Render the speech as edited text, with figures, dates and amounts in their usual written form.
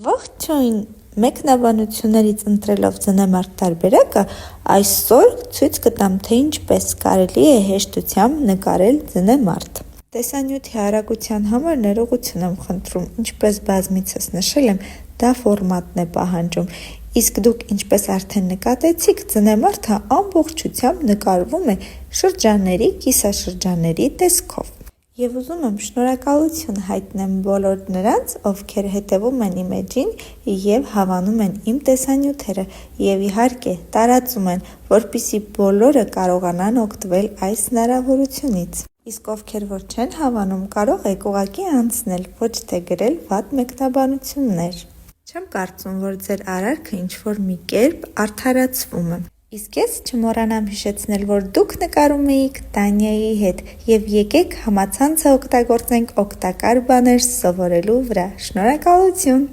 Ողջույն, մեկնաբանություններից ընտրելով ձնեմարկ տարբերակը, այսօր ցույց կտամ, թե ինչպես կարելի է հեշտությամբ նկարել ձնեմարդ։ Տեսանյութի արագության համար ներողություն եմ խնդրում, ինչպես բազմիցս նշել եմ, դա ֆորմատն է պահանջում, իսկ դուք ինչպես արդեն նկատեցիք, ձնեմարդը ամբողջությամբ նկարվում է շրջանների, կիսաշրջանների տեսքով։ Եվ ուզում եմ շնորհակալություն հայտնեմ բոլոր նրանց, ովքեր հետևում են իմ էջին և հավանում են իմ տեսանյութերը և իհարկե տարածում են, որպեսզի բոլորը կարողանան օգտվել այս հնարավորությունից։ Իսկ ովքեր որ չեն հավանում, կարող եք ուղղակի անցնել, ոչ թե գրել վատ մեկնաբանություններ։ Չեմ կարծում, որ ձեր արարքը ինչ-որ մի կերպ արդարացվում է։ Իսկ ես չմոռանամ հիշեցնել, որ դուք նկարում էիք Տանյայի հետ և եկեք համացանցը օգտագործենք օգտակար բաներ սովորելու վրա։ Շնորհակալություն։